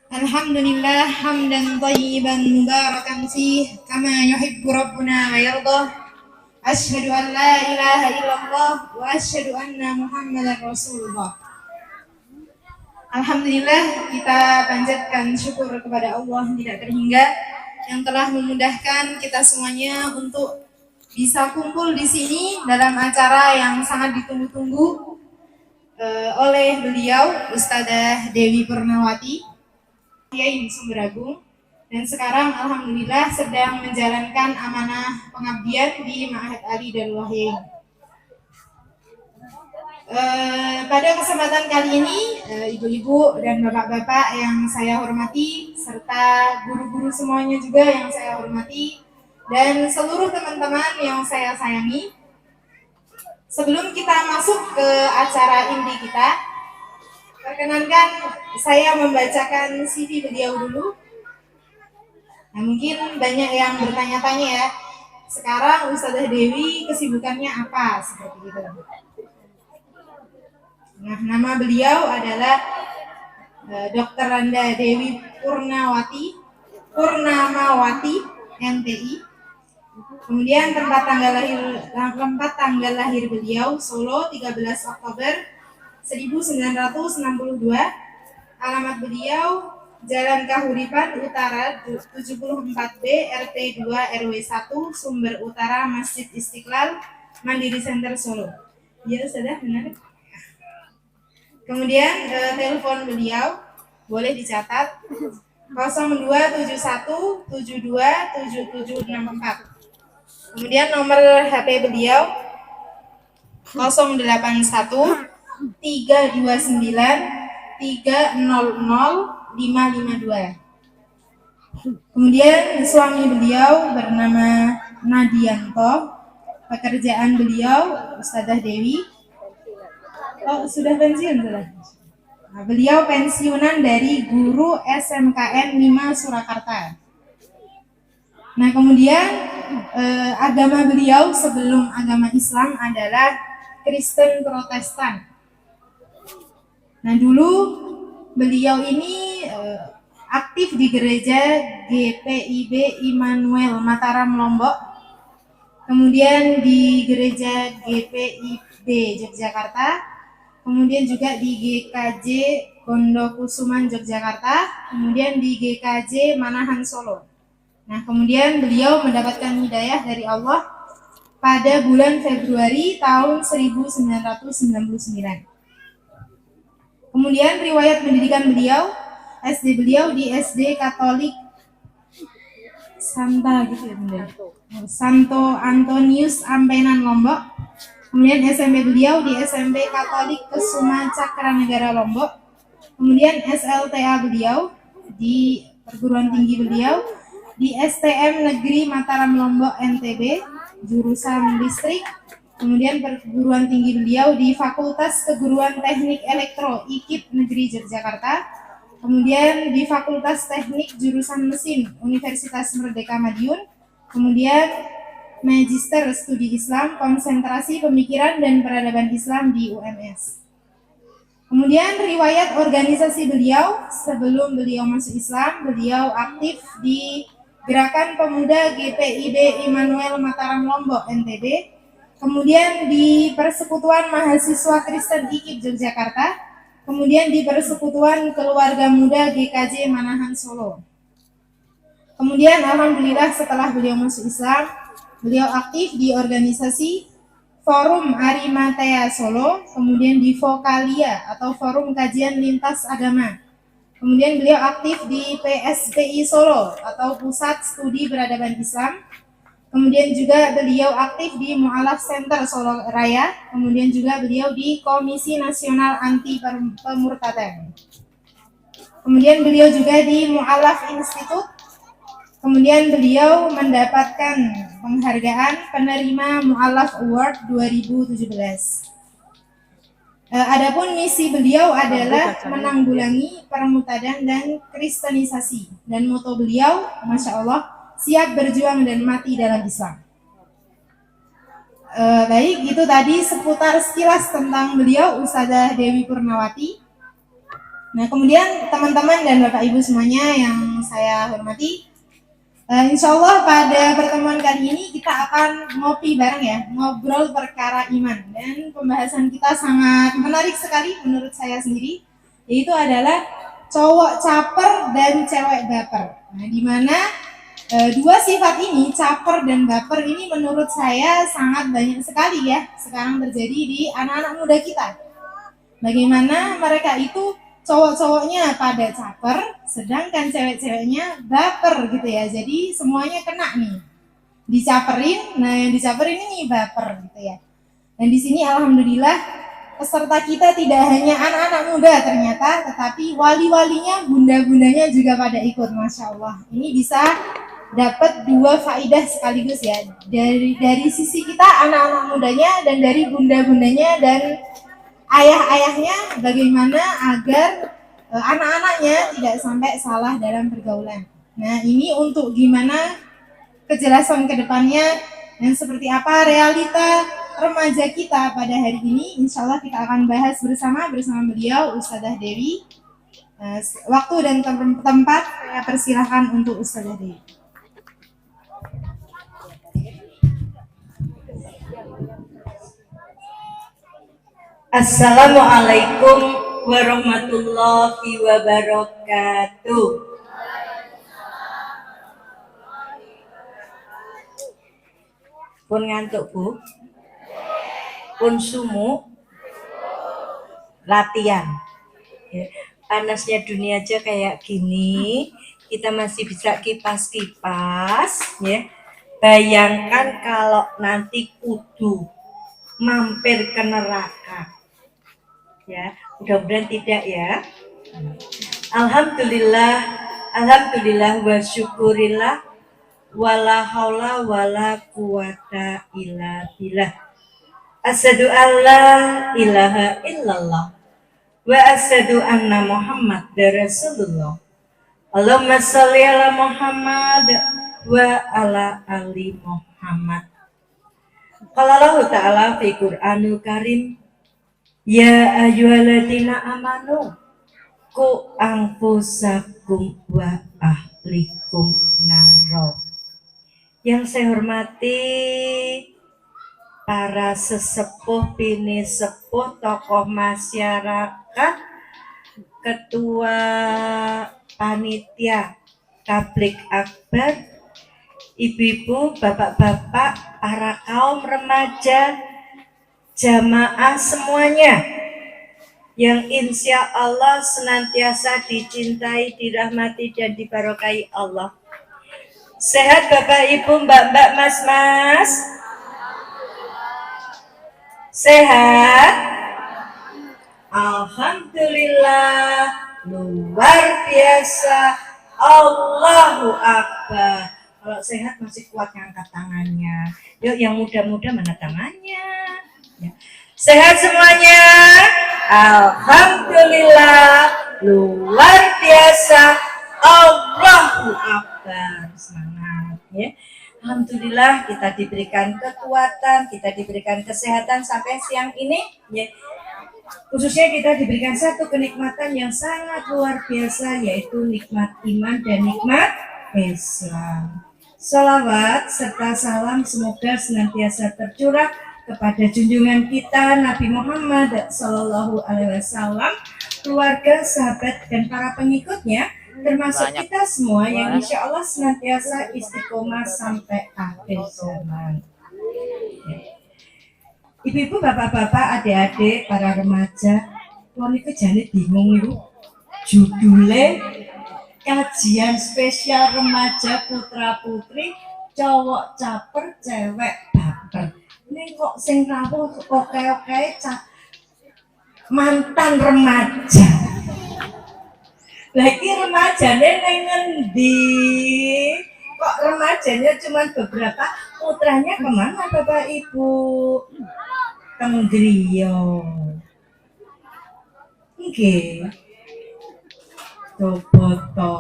Alhamdulillah hamdan thayyiban mubarakan fih kama yuhibbu rabbuna wa yardah. Asyhadu an la ilaha illallah wa asyhadu anna Muhammadar Rasulullah. Alhamdulillah, kita panjatkan syukur kepada Allah tidak terhingga yang telah memudahkan kita semuanya untuk bisa kumpul di sini dalam acara yang sangat ditunggu-tunggu oleh beliau Ustadzah Dewi Purnawati Kiai Sumber Agung, dan sekarang alhamdulillah sedang menjalankan amanah pengabdian di Ma'had Ali Darul Wahyi. Pada kesempatan kali ini, ibu-ibu dan bapak-bapak yang saya hormati, serta guru-guru semuanya juga yang saya hormati, dan seluruh teman-teman yang saya sayangi, sebelum kita masuk ke acara inti kita, perkenankan saya membacakan CV beliau dulu. Nah, mungkin banyak yang bertanya-tanya ya, sekarang Ustadzah Dewi kesibukannya apa, seperti itu. Nah, nama beliau adalah Dr. Randa Dewi Purnamawati, MTI. Kemudian tempat tanggal lahir beliau Solo 13 Oktober 1962. Alamat beliau Jalan Kahuripan Utara 74B RT 2 RW 1 Sumber Utara Masjid Istiqlal Mandiri Center Solo. Ya, sudah benar. Kemudian telepon beliau boleh dicatat 0271727764. Kemudian nomor HP beliau 081 329 300 552. Kemudian suami beliau bernama Nadianto. Pekerjaan beliau Ustadzah Dewi. Oh, sudah pensiun sudah. Nah, beliau pensiunan dari guru SMKN 5 Surakarta. Nah, kemudian agama beliau sebelum agama Islam adalah Kristen Protestan. Nah, dulu beliau ini aktif di gereja GPIB Immanuel Mataram Lombok, kemudian di gereja GPIB Yogyakarta, kemudian juga di GKJ Gondokusuman Yogyakarta, kemudian di GKJ Manahan Solo. Nah, kemudian beliau mendapatkan hidayah dari Allah pada bulan Februari tahun 1999. Kemudian riwayat pendidikan beliau, SD beliau di SD Katolik Santo Antonius Ampenan Lombok. Kemudian SMP beliau di SMP Katolik Kesuma Cakranegara Lombok. Kemudian SLTA beliau di perguruan tinggi beliau di STM Negeri Mataram Lombok NTB jurusan listrik. Kemudian perguruan tinggi beliau di Fakultas Keguruan Teknik Elektro IKIP Negeri Yogyakarta. Kemudian di Fakultas Teknik jurusan Mesin Universitas Merdeka Madiun. Kemudian Magister Studi Islam Konsentrasi Pemikiran dan Peradaban Islam di UMS. Kemudian riwayat organisasi beliau sebelum beliau masuk Islam, beliau aktif di Gerakan Pemuda GPIB Immanuel Mataram Lombok NTB. Kemudian di Persekutuan Mahasiswa Kristen IKIP Yogyakarta, kemudian di Persekutuan Keluarga Muda GKJ Manahan Solo. Kemudian alhamdulillah setelah beliau masuk Islam, beliau aktif di organisasi Forum Arimatea Solo, kemudian di Vokalia atau Forum Kajian Lintas Agama. Kemudian beliau aktif di PSPI Solo atau Pusat Studi Peradaban Islam. Kemudian juga beliau aktif di Mu'alaf Center Solo Raya. Kemudian juga beliau di Komisi Nasional Anti Pemurtadan. Kemudian beliau juga di Mu'alaf Institute. Kemudian beliau mendapatkan penghargaan penerima Mu'alaf Award 2017. Adapun misi beliau adalah menanggulangi permutadan dan kristenisasi. Dan moto beliau, Masya Allah, siap berjuang dan mati dalam Islam. Baik, itu tadi seputar sekilas tentang beliau Ustazah Dewi Purnawati. Nah, kemudian teman-teman dan Bapak Ibu semuanya yang saya hormati, insya Allah pada pertemuan kali ini kita akan ngopi bareng ya, ngobrol perkara iman. Dan pembahasan kita sangat menarik sekali menurut saya sendiri, yaitu adalah cowok caper dan cewek baper. Nah, di mana dua sifat ini, caper dan baper ini menurut saya sangat banyak sekali ya sekarang terjadi di anak-anak muda kita. Bagaimana mereka itu cowok-cowoknya pada caper, sedangkan cewek-ceweknya baper gitu ya. Jadi semuanya kena nih, dicaperin. Nah, yang dicaperin ini baper gitu ya. Dan di sini alhamdulillah peserta kita tidak hanya anak-anak muda ternyata, tetapi wali-walinya, bunda-bundanya juga pada ikut, masya Allah. Ini bisa dapat dua faidah sekaligus ya, dari sisi kita anak-anak mudanya dan dari bunda-bundanya dan ayah-ayahnya, bagaimana agar anak-anaknya tidak sampai salah dalam pergaulan. Nah, ini untuk gimana kejelasan ke depannya dan seperti apa realita remaja kita pada hari ini, insya Allah kita akan bahas bersama beliau Ustazah Dewi. Waktu dan tempat saya persilahkan untuk Ustazah Dewi. Assalamualaikum warahmatullahi wabarakatuh. Pun ngantuk Bu? Pun sumu? Latihan. Panasnya dunia aja kayak gini, kita masih bisa kipas-kipas ya. Bayangkan kalau nanti kudu mampir ke neraka. Ya, mudah-mudahan tidak ya. Alhamdulillah wa syukurillah wala haula wala quwata illa billah. Asyhadu alla ilaha illallah wa asyhadu anna Muhammadar Rasulullah. Allahumma shalli ala Muhammad wa ala ali Muhammad. Qala Allah Ta'ala fi Qur'anul Karim, ya ayyuhalladzina amanu qu anfusakum wa ahlikum naro. Yang saya hormati para sesepuh, bini sepuh, tokoh masyarakat, ketua panitia tablik akbar, ibu-ibu, bapak-bapak, para kaum remaja, jamaah semuanya yang insya Allah senantiasa dicintai, dirahmati, dan dibarokai Allah. Sehat Bapak Ibu, Mbak-mbak, Mas-mas? Sehat? Alhamdulillah, luar biasa, Allahu Akbar. Kalau sehat masih kuat ngangkat tangannya. Yuk yang muda-muda mana tangannya? Ya. Sehat semuanya? Alhamdulillah, luar biasa, Allahu Akbar. Semangat ya. Alhamdulillah kita diberikan kekuatan, kita diberikan kesehatan sampai siang ini ya. Khususnya kita diberikan satu kenikmatan yang sangat luar biasa, yaitu nikmat iman dan nikmat Islam. Salawat serta salam semoga senantiasa tercurah kepada junjungan kita Nabi Muhammad Sallallahu Alaihi Wasallam, keluarga, sahabat, dan para pengikutnya, termasuk kita semua yang insya Allah senantiasa istiqomah sampai akhir zaman. Ibu-ibu, bapak-bapak, adik-adik, para remaja, kalau itu jadi bingung itu judulnya kajian spesial remaja putra putri, cowok caper, cewek baper. Ini kok sing rawuh oke-oke mantan remaja. Lagi remajanya neng ngendi? Kok remajanya cuma beberapa, putranya kemana Bapak Ibu? Teng griya. Nggih. Coba to.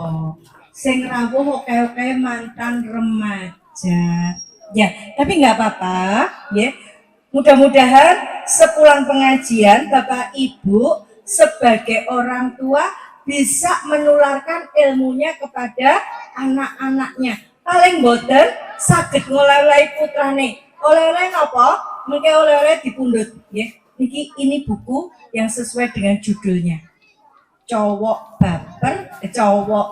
Sing rawuh oke-oke mantan remaja. Ya, tapi nggak apa-apa, ya. Mudah-mudahan sepulang pengajian Bapak Ibu sebagai orang tua bisa menularkan ilmunya kepada anak-anaknya. Paling boten saged ngoleh-olehi putrane. Oleh-oleh napa? Mengke oleh-oleh dipundhut nggih. Niki ini buku yang sesuai dengan judulnya. Cowok baper, cowok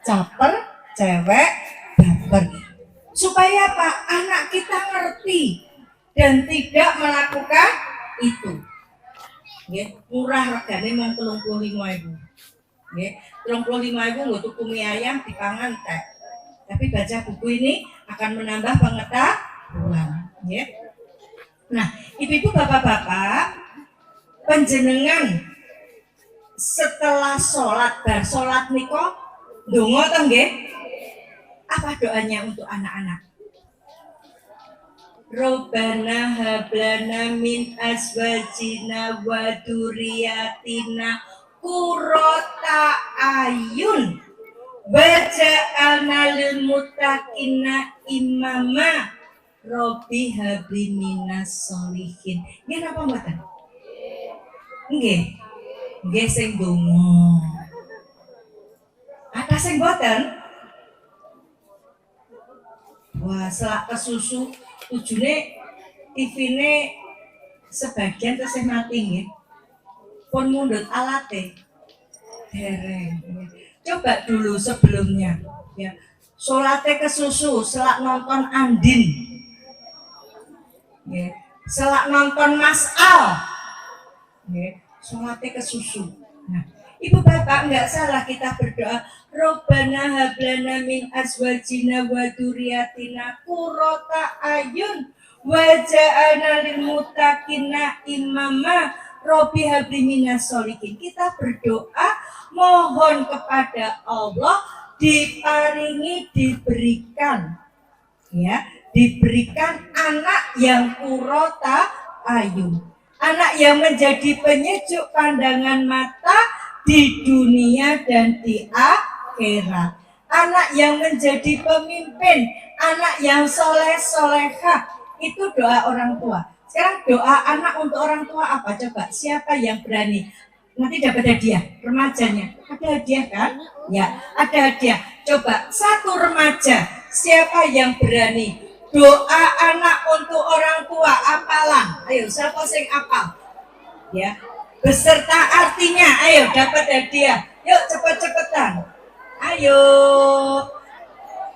caper, cewek baper. Supaya apa? Anak kita ngerti dan tidak melakukan itu. Nggih, murah regane mung 35.000. Nggih, 35.000 nggo tuku mie ayam dipangan teh. Tapi baca buku ini akan menambah pengetahuan, nggih. Nah, ibu-ibu, bapak-bapak, panjenengan setelah sholat, bar sholat niko ndonga to nggih? Apa doanya untuk anak-anak? Robbana hablana min azwajina wa dzurriyyatina qurrata ayun waj'alna lil muttaqina imama Robbi habli minas sholihin. Nggih napa mboten? Nggih. Nggih sing donga. Ada sing mboten? Wah, selak kesusu tujune TV-ne sebagian tesih mati nggih. Pun mundhut alate. Dereng. Coba dulu sebelumnya ya. Salate kesusu, selak nonton Andin. Ya. Selak nonton Mas Al. Ya, salate kesusu. Nah, Ibu Bapak enggak salah kita berdoa Robbana hablana min azwajina wa dzurriyyatina qurrata ayun waj'alna lil muttaqina imama Robbi habli minas sholihin. Kita berdoa mohon kepada Allah diparingi, diberikan ya, diberikan anak yang qurrata ayun. Anak yang menjadi penyejuk pandangan mata di dunia dan di akhirat. Anak yang menjadi pemimpin, anak yang soleh-solehah. Itu doa orang tua. Sekarang doa anak untuk orang tua apa? Coba, siapa yang berani? Nanti dapat hadiah, remajanya. Ada hadiah kan? Ya, ada hadiah. Coba, satu remaja, siapa yang berani? Doa anak untuk orang tua, apalan. Ayo, siapa sing apal? Ya, beserta artinya, ayo dapat hadiah. Yuk cepet-cepetan. Ayo.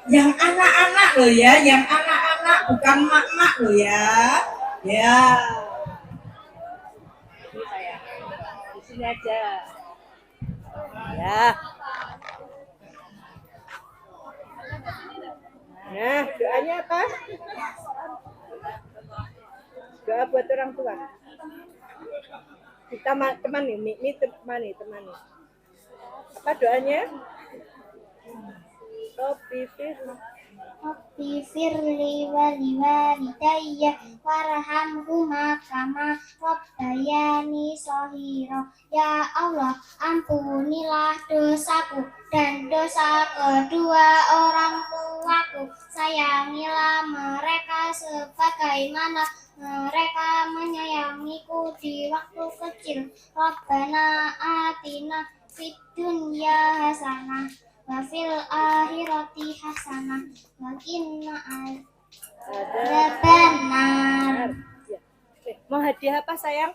Yang anak-anak loh ya, yang anak-anak bukan mak-mak loh ya. Ya. Ini saya. Di sini aja. Ya. Nah, doanya apa? Doa buat orang tua. Kita temani, ini temani. Apa doanya? Robbi firli waliwalidayya warhamhuma kama rabbayani shaghira. Ya Allah, ampunilah dosaku dan dosa kedua orang tuaku. Sayangilah mereka sebagaimana mereka menyayangiku di waktu kecil. Rabbana atina fid dunya hasanah wa fil akhirati hasanah wa qina adzabannar. Mau hadiah apa sayang?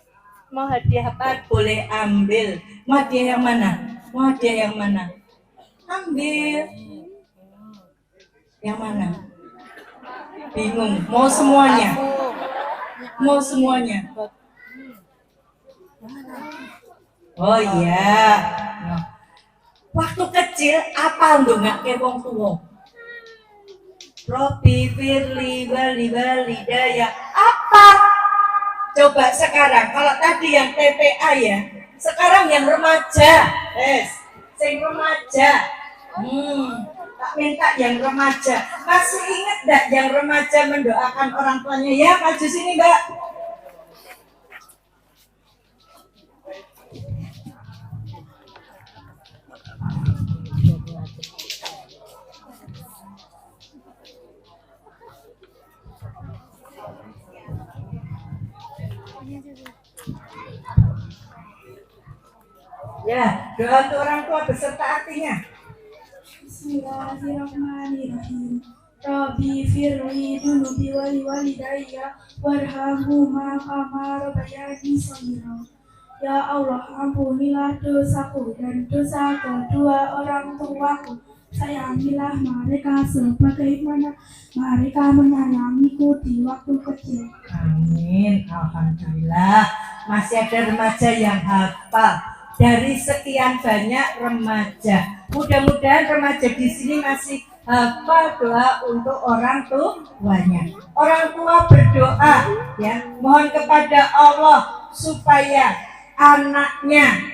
Mau hadiah apa? Boleh ambil. Mau hadiah yang mana? Mau hadiah yang mana? Ambil. Yang mana? Bingung. Mau semuanya? Mau semuanya? Oh iya. Waktu kecil apa ndongake wong tuwa? Robbi firli walidayya. Apa? Coba sekarang, kalau tadi yang TPA ya, sekarang yang remaja. Sing remaja. Tak minta yang remaja. Masih ingat enggak yang remaja mendoakan orang tuanya? Ya, maju sini, Mbak. Ya, doa untuk orang tua beserta artinya. Bismillahirrahmanirrahim. Rabbi firli dunubi wali walidayya warhamhuma kama rabbayani shaghira. Ya Allah, ampunilah dosaku dan dosa kedua orang tuaku. Sayangilah mereka sebagaimana mereka menyayangiku di waktu kecil. Amin. Alhamdulillah. Masih ada remaja yang hafal. Dari sekian banyak remaja, mudah-mudahan remaja di sini masih hafal doa untuk orang tuanya. Orang tua berdoa, ya, mohon kepada Allah supaya anaknya,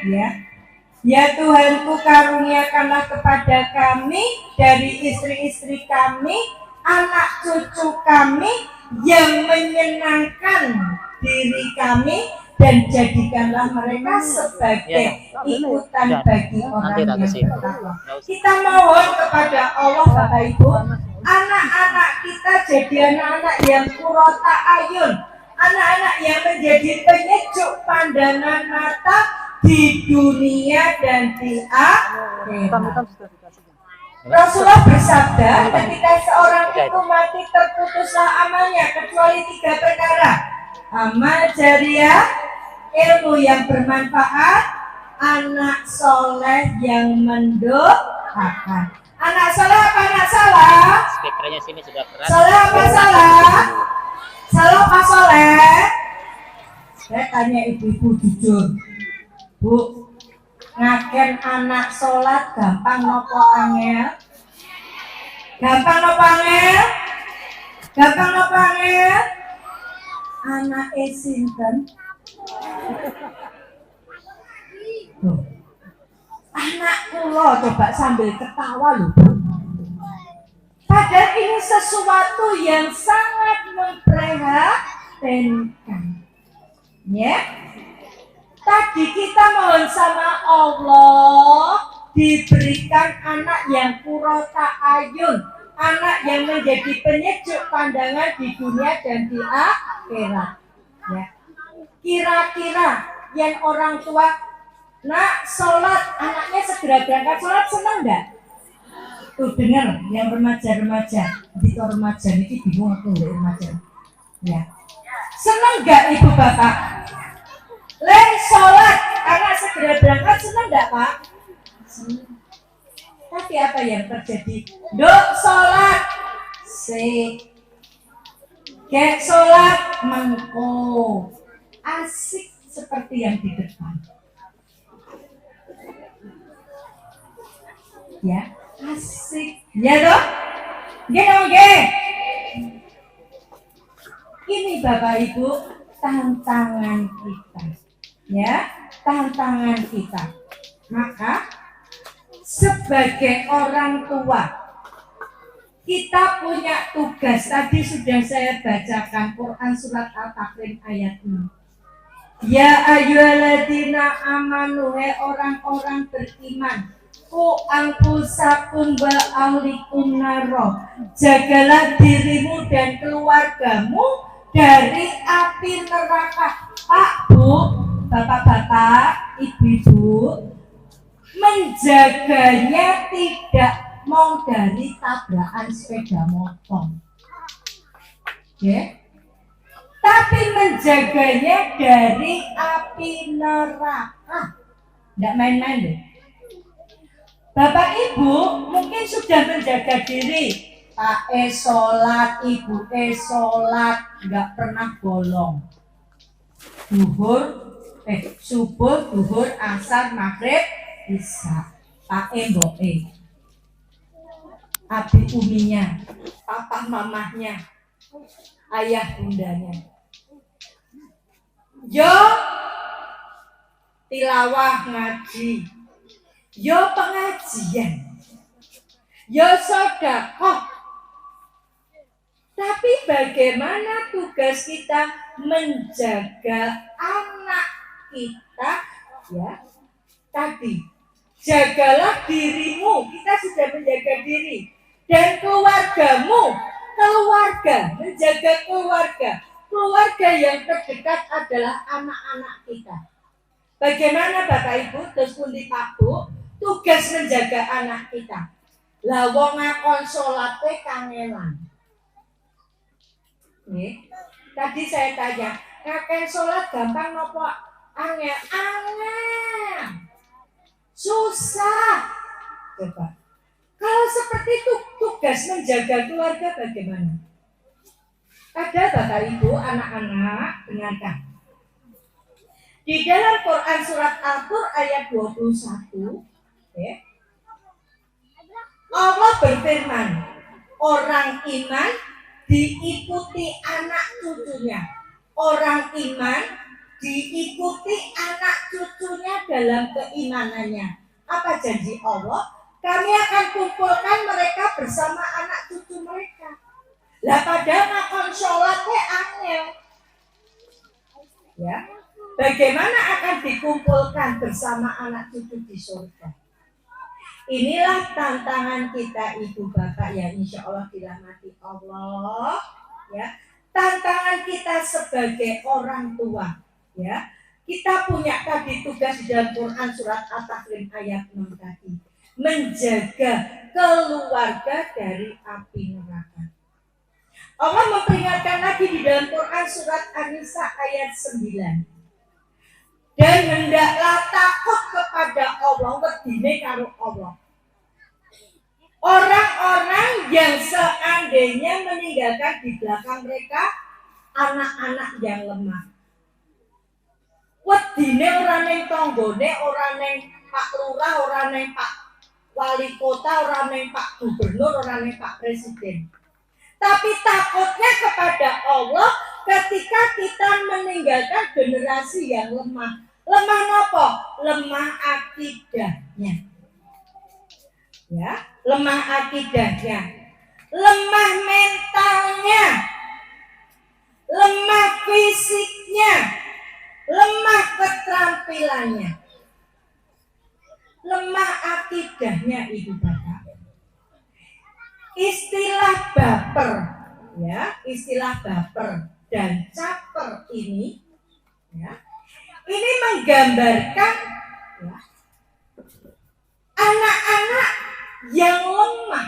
ya Tuhanku, karuniakanlah kepada kami dari istri-istri kami, anak cucu kami yang menyenangkan diri kami, dan jadikanlah mereka sebagai ikutan bagi orang yang bertakwa. Kita mohon kepada Allah, Bapak Ibu, anak-anak kita jadi anak-anak yang qurrata ayun, anak-anak yang menjadi penyejuk pandangan mata di dunia dan di akhirat. Rasulullah bersabda, ketika seorang itu mati terputuslah amalnya kecuali 3 perkara: amal jariah, ilmu yang bermanfaat, anak soleh yang mendoakan. Anak soleh apa anak salah? Speakernya sini sudah keras. Soleh apa salah? Salah apa soleh? Saya tanya ibu-ibu jujur, Bu, ngaken anak sholat gampang nopo angel? Gampang nopo angel? Gampang nopo angel? Anak sinten? Anak kula coba sambil ketawa loh. Padahal ini sesuatu yang sangat memprihatinkan. Ya. Tadi kita mohon sama Allah diberikan anak yang qurrata ayun, anak yang menjadi penyejuk pandangan di dunia dan di akhirat. Ya. Kira-kira yang orang tua nak sholat, anaknya segera berangkat sholat, senang enggak? Tuh dengar yang remaja-remaja, itu remaja ini bingung aku remaja. Ya. Senang enggak ibu bapak? Sholat, anak segera berangkat, senang enggak Pak? Senang. Tapi apa yang terjadi? Dok sholat, kayak sholat mengko, asik seperti yang di depan. Ya, asik. Ya dok? Oke. Ini Bapak Ibu tantangan kita. Ya, tantangan kita. Maka sebagai orang tua kita punya tugas. Tadi sudah saya bacakan Quran surat Al-Tahrim ayat 6. Ya ayyuhalladzina amanu, hai orang-orang beriman, ku anfusakum wa ahlikum naro, jagalah dirimu dan keluargamu dari api neraka. Pak, Bu, bapak-bapak, ibu-ibu, menjaganya tidak mau dari tabrakan sepeda motor, ya, tapi menjaganya dari api neraka. Tidak main-main deh. Bapak Ibu mungkin sudah menjaga diri, Pak sholat, Ibu sholat, nggak pernah bolong. Subuh, duhur, asar, maghrib, isya. Pak mboke, abi uminya, papa mamahnya, ayah bundanya. Yo tilawah ngaji, yo pengajian, yo sedekah. Tapi bagaimana tugas kita menjaga anak kita? Ya, tadi jagalah dirimu, kita sudah menjaga diri, dan keluargamu, menjaga keluarga yang terdekat adalah anak-anak kita. Bagaimana Bapak Ibu, terus pundi Pak Bu, tugas menjaga anak kita. Lah wong ngakon salate kangelan. Nih, tadi saya tanya, ngakon salat gampang nopo angel? Angel. Susah. Coba. Kalau seperti itu tugas menjaga keluarga bagaimana? Ada Bapak Ibu, anak-anak, dengarkan. Di dalam Quran surat Al-Qur ayat 21, ya, Allah berfirman, orang iman diikuti anak cucunya. Orang iman diikuti anak cucunya dalam keimanannya. Apa janji Allah? Kami akan kumpulkan mereka bersama anak cucu mereka. Lah pada ngakon sholatnya angel. Ya. Bagaimana akan dikumpulkan bersama anak cucu di surga? Inilah tantangan kita Ibu Bapak yang insya Allah dirahmati Allah. Ya, tantangan kita sebagai orang tua. Ya, kita punya tadi tugas di dalam Quran surat At-Tahrim ayat 6 tadi, menjaga keluarga dari api neraka. Allah memperingatkan lagi di dalam Quran surat An-Nisa ayat 9. Dan hendaklah takut kepada Allah, wedine karo Allah. Orang-orang yang seandainya meninggalkan di belakang mereka anak-anak yang lemah. Wedine ora ning tanggane, ora ning Pak Lurah, ora ning Pak Wali Kota, ora ning Pak Gubernur, ora ning Pak Presiden. Tapi takutnya kepada Allah ketika kita meninggalkan generasi yang lemah. Lemah apa? Lemah akidahnya. Ya, lemah akidahnya. Lemah mentalnya. Lemah fisiknya. Lemah keterampilannya. Lemah akidahnya Ibu Bapak. Istilah baper, ya, istilah baper dan caper ini, ya, ini menggambarkan ya, anak-anak yang lemah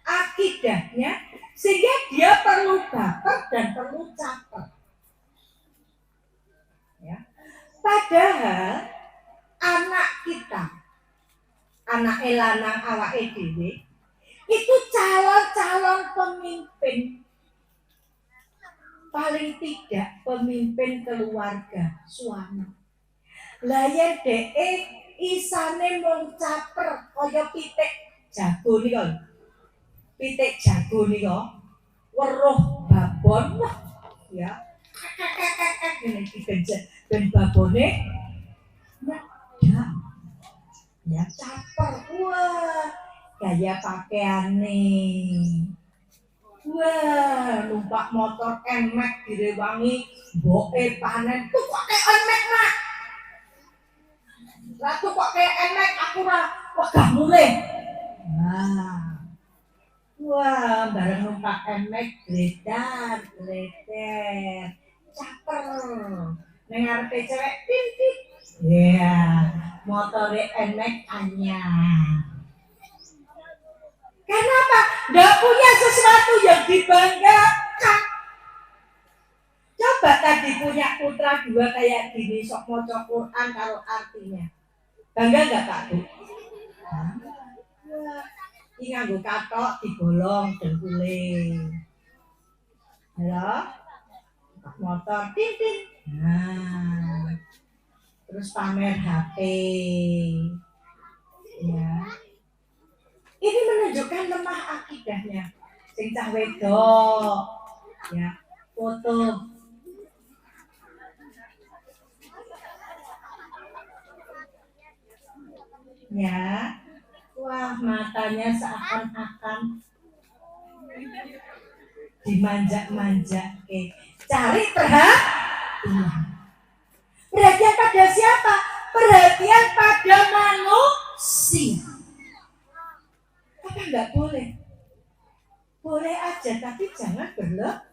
akidahnya, sehingga dia perlu baper dan perlu caper. Ya. Padahal anak kita, anak lanang awake dhewe itu calon-calon pemimpin, paling tidak pemimpin keluarga, suami. Lah yen dhek isane mung caper kaya pitik jago nika. Pitik jago nika weruh babon ya. Ngene iki ben babone ya caper, wah gaya pakaiane, wah numpak motor emek direwangi mboke panen tuh kok kayak emek lah, ratu kok kayak emek aku lah wegah mulih, wah bareng numpak emek gledar caper, neng ngarepe cewek pintit, ya. Motornya enek anyar. Kenapa? Nggak punya sesuatu yang dibanggakan. Coba tadi punya putra dua kayak gini, sok maca Quran kalau artinya. Bangga nggak Pak Bu? Ini nganggo katok digolong dengkule. Halo? Motor tintin. Nah. Terus pamer HP, ya. Ini menunjukkan lemah akidahnya. Sing cah wedok, ya, foto. Ya, wah matanya seakan-akan dimanja-manja, cari perhatian. Perhatian pada siapa? Perhatian pada manusia. Apa enggak boleh? Boleh aja, tapi jangan berlebihan.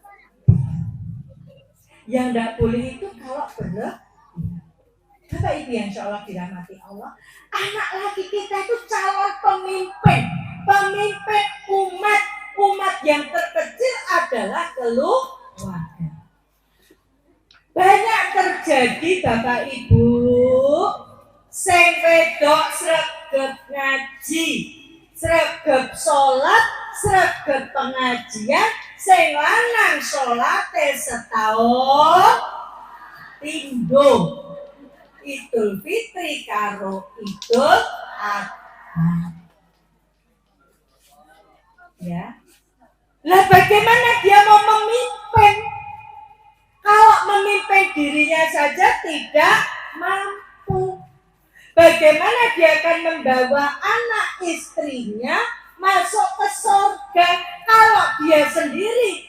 Yang tidak boleh itu kalau berlebihan. Bapak Ibu yang insya Allah dirahmati Allah, anak laki kita itu calon pemimpin umat yang terkecil adalah keluarga. Banyak terjadi Bapak Ibu, sing wedok sregep ngaji, sregep sholat, sregep pengajian, sing lanang sholate setahun pindho. Idul Fitri karo Idul Adha. Ya. Lah bagaimana dia mau memimpin kalau memimpin dirinya saja tidak mampu? Bagaimana dia akan membawa anak istrinya masuk ke surga kalau dia sendiri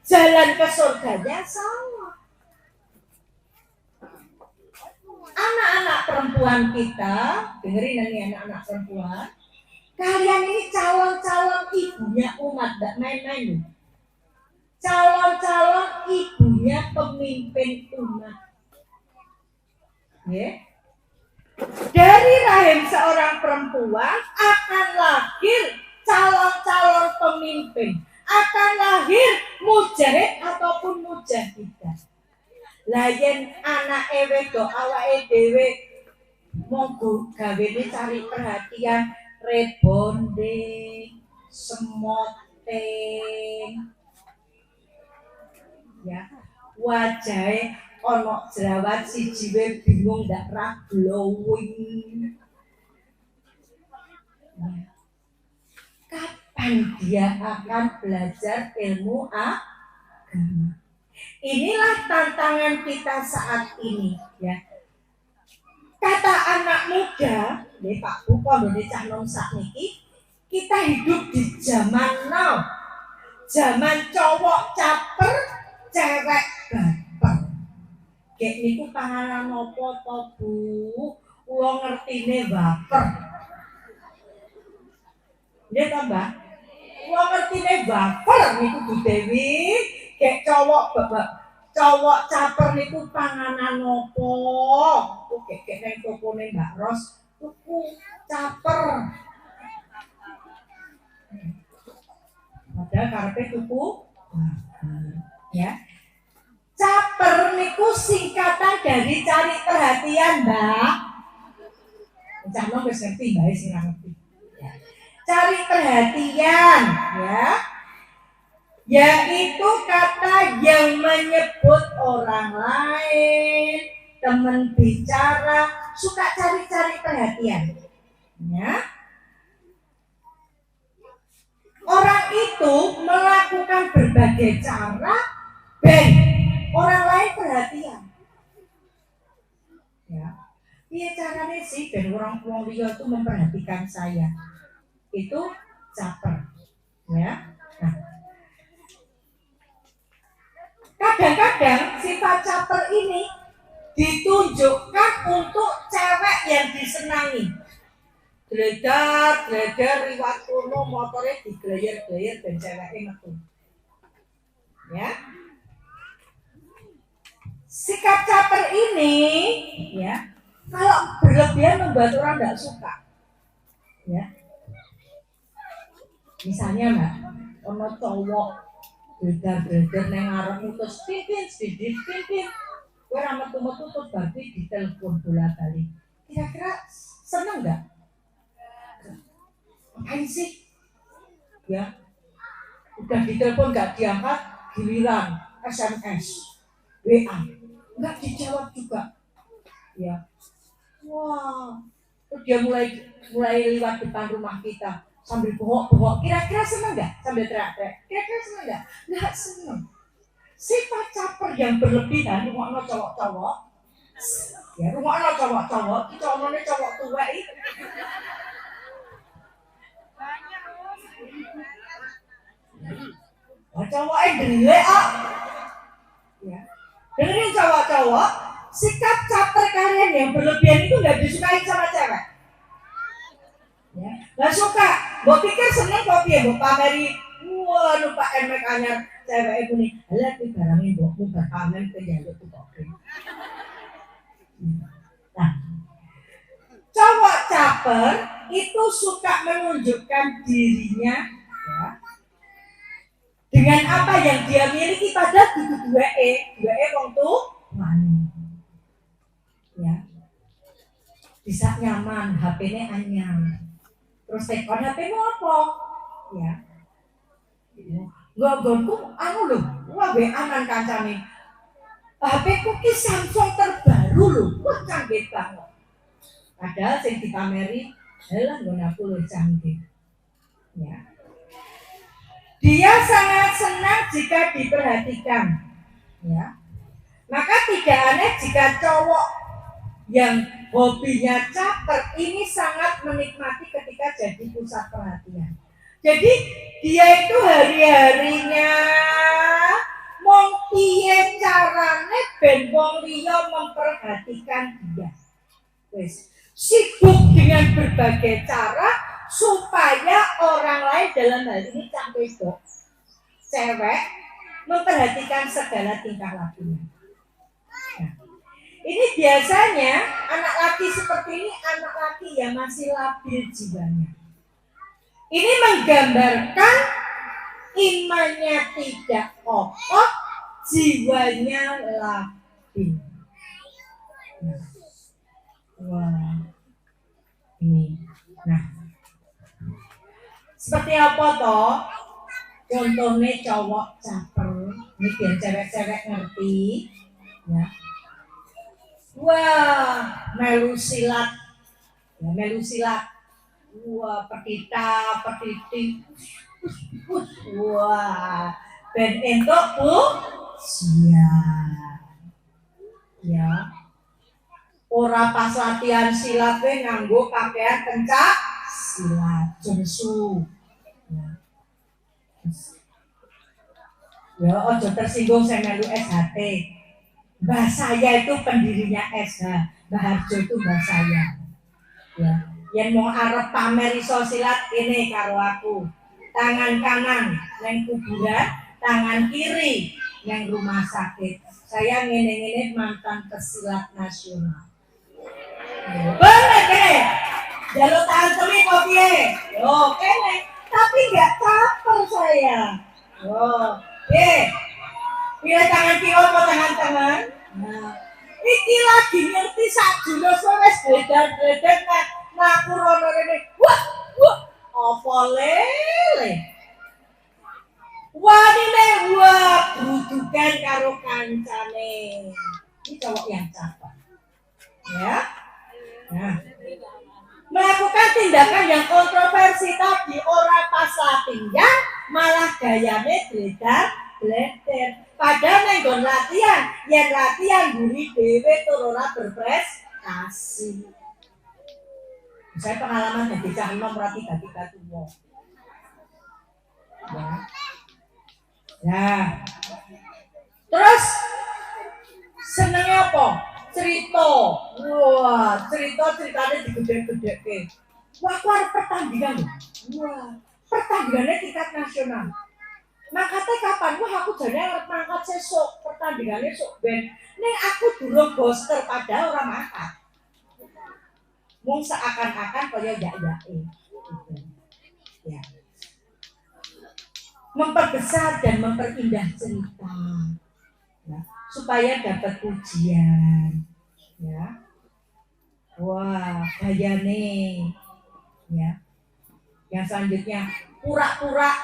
jalan ke surganya salah? Anak-anak perempuan kita, dengerin ini anak-anak perempuan, kalian ini calon-calon ibunya umat, tidak main-main. Calon-calon ibunya pemimpin umat. Ya. Dari rahim seorang perempuan akan lahir calon-calon pemimpin, akan lahir mujahid ataupun mujahidah. Layan anak wedok awake dhewe monggo gawene cari perhatian, rebonding, semoting, ya wajahe ana jerawat siji wae bingung ndak ra glowing. Kapan dia akan belajar ilmu agama? Inilah tantangan kita saat ini, ya. Kata anak muda, nih Pak Bu, kondone cah nom sakniki, kita hidup di zaman now. Zaman cowok caper, cewek baper. Kayak niku panganan opo to Bu? Kula ngertine baper. Nggih to, Mbak? Kula ngertine baper niku Bu Dewi. Kayak cowok caper niku panganan opo? Kayak neng tokone Mbak Ros, tuku caper. Padahal karepe tuku, ya. Caper niku singkatan dari cari perhatian, Mbak. Jangan wis ngerti, Mbak, sing ngerti. Cari perhatian, ya. Yaitu kata yang menyebut orang lain, teman bicara, suka cari-cari perhatian. Ya. Orang itu melakukan berbagai cara ben orang lain perhatian. Ya. Iya caranya sih ben orang liya itu memperhatikan saya. Itu caper. Ya. Nah, kadang-kadang sifat caper ini ditunjukkan untuk cewek yang disenangi. Gledar riwat kuno motornya digleyer-gleyer dan ceweknya metu. Ya. Sikap caper ini, ya, kalau berlebihan membuat orang tidak suka. Ya. Misalnya Mbak, ono cowok gledar-gledar nang ngarepmu terus pimpin. Kowe ra metu-metu terus berarti ditelepon bola-balik. Kira-kira seneng enggak? Ngapain sih? Ya. Udah ditelepon enggak diangkat, giliran SMS, WA. Enggak dijawab juga. Ya. Wah. Terus dia mulai lewat depan rumah kita sambil bengok-bengok. Kira-kira seneng enggak? Sambil teriak-teriak. Kira-kira seneng enggak? Enggak seneng. Sifat caper yang berlebihan, rumahnya cowok-cowok, ya rumahnya cowok-cowok, itu omongnya cowok tua itu. Nah, cowoknya gede ya. Dengerin cowok-cowok, sikap caper kalian yang berlebihan itu nggak disukai sama cewek. Ya, nggak suka. Gue pikir seneng kok dia, gue pameri, Wah, numpak emek anyar cewek iku nih. Lah iki barang mbokmu bakalan penjaluk tukoke. Nah, cowok caper itu suka menunjukkan dirinya ya, dengan apa yang dia miliki pada duwe wong tuane. Ya. Bisa nyaman, HP-nya anyar. Terus telepon HP-mu apa? Ya. Nggonku anu lho, WA nang kancane. HP-ku ki Samsung terbaru lho, wah canggih banget. Padahal sing dipameri, halah nggon aku lho canggih. Ya. Dia sangat senang jika diperhatikan. Ya. Maka tidak aneh jika cowok yang hobinya caper ini sangat menikmati ketika jadi pusat perhatian. Jadi dia itu hari-harinya mong piye carane ben wong liya memperhatikan dia. Wes, sibuk dengan berbagai cara supaya orang lain dalam hal ini cewek memperhatikan segala tingkah lakunya. Nah, ini biasanya anak laki seperti ini anak laki yang masih labil jiwanya. Ini menggambarkan imannya tidak kokoh, jiwanya labil. Nah, wah, ini. Nah, seperti apa toh? Contohnya cowok caper, ini biar cewek-cewek ngerti, ya. Wah, melu silat, ya melu silat. Wah, petita, petiti, wah, ben entuk bu, siap, ya. Ora pas latihan silat we nganggo pakaian pencak silat, jengsu. Ya, ojo tersinggung saya melu SHT. Mbah saya itu pendirinya SH, Mbah Harjo itu mbah saya. Ya, yang mau arep pamer iso silat ini karo aku. Tangan kanan yang kuburan, tangan kiri yang rumah sakit. Saya ngene-ngene mantan pesilat nasional. Boleh kene. Jalur tangan kiri kok piye? Yo, kene. Tapi enggak caper saya. Oh, pilih tangan kiri apa tangan tangan? Nah, iki lagi ngerti sak jurus wis beda-beda ngaku rono rene. Wah, apa lele? Wanine wah brudukan karo kancane. Ini cowok yang caper. Ya. Nah, melakukan tindakan yang kontroversi tadi orang pas latihan malah gayane bleder. Padahal nenggon latihan, yang latihan guri dewe turun berprestasi. Saya pengalaman jadi cah enom berarti tiga tua. Ya. Nah, terus senengnya apa? Cerita. Wah, ceritanya digede-gedeke. Wah, aku harus pertandingan. Wah, pertandingannya tingkat nasional. Makanya kapan? Wah, aku jadi harus mangkat sesuk pertandingannya sok ben. Nih aku durung boster padahal orang mangkat. Mung seakan-akan kaya yak-yake. Ya. Memperbesar dan memperindah cerita. Ya, supaya dapat pujian. Ya. Wah, gayane. Ya. Yang selanjutnya pura-pura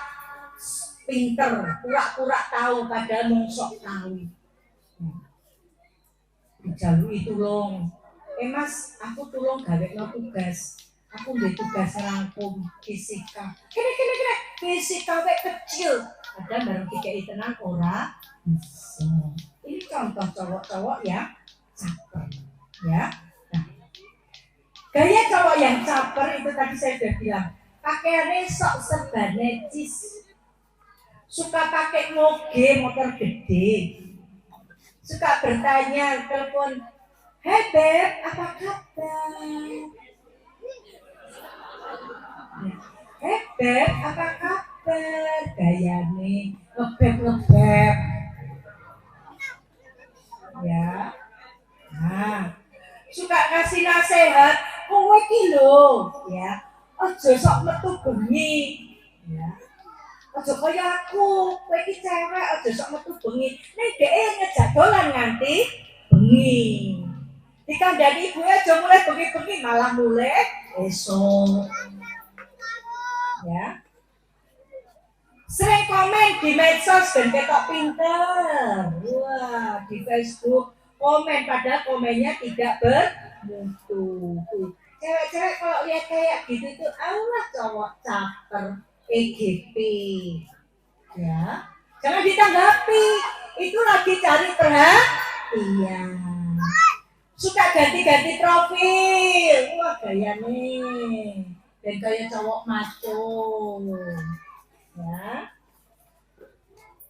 pinter, pura-pura tahu padahal mung sok tahu. Dijalui tulung. Mas, aku tulung gawekno tugas. Aku nduwe tugas rangkum fisika. Kene. Fisika wek kecil. Padahal bareng dikei tenan ora bisa. Ini contoh cowok-cowok ya caper. Ya. Nah. Gaya cowok yang caper itu tadi saya sudah bilang. Pakaiannya sok serba necis. Suka pakai moge motor gede. Suka bertanya telepon, "Hey Beb, apa kabar?" "Hey Beb, apa kabar?" sabar gayane ngebeb ya. Nah, suka ngasih nasihat kowe iki lho ya, aja sok metu bengi ya. Aja kaya aku, kowe iki cewek aja sok metu bengi. Nek dhek ngejak dolan nganti bengi. Dikandani ibu aja mulai bengi-bengi malah mulai esok. Ya. Sering komen di medsos dan ketok pinter. Wah, di Facebook komen padahal komennya tidak bermutu. Cewek-cewek kalau lihat kayak gitu itu Allah cowok caper EGP. Ya. Jangan ditanggapi. Itu lagi cari perhatian. Suka ganti-ganti profil. Wah, gaya nih. Dan kayak cowok maco. Ya.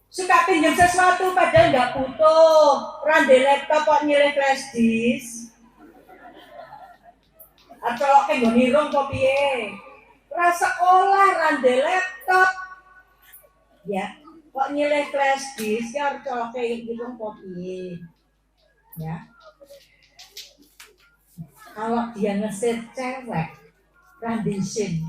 Suka pinjam sesuatu padahal nggak butuh. Rande laptop kok nyilih flash disk. Atau kayak nirung kok piye. Ra sekolah rande laptop. Ya, kok nyilih flash disk ya harus colok kayak gitu kok piye. Ya. Kalau dia ngeset cewek randisin,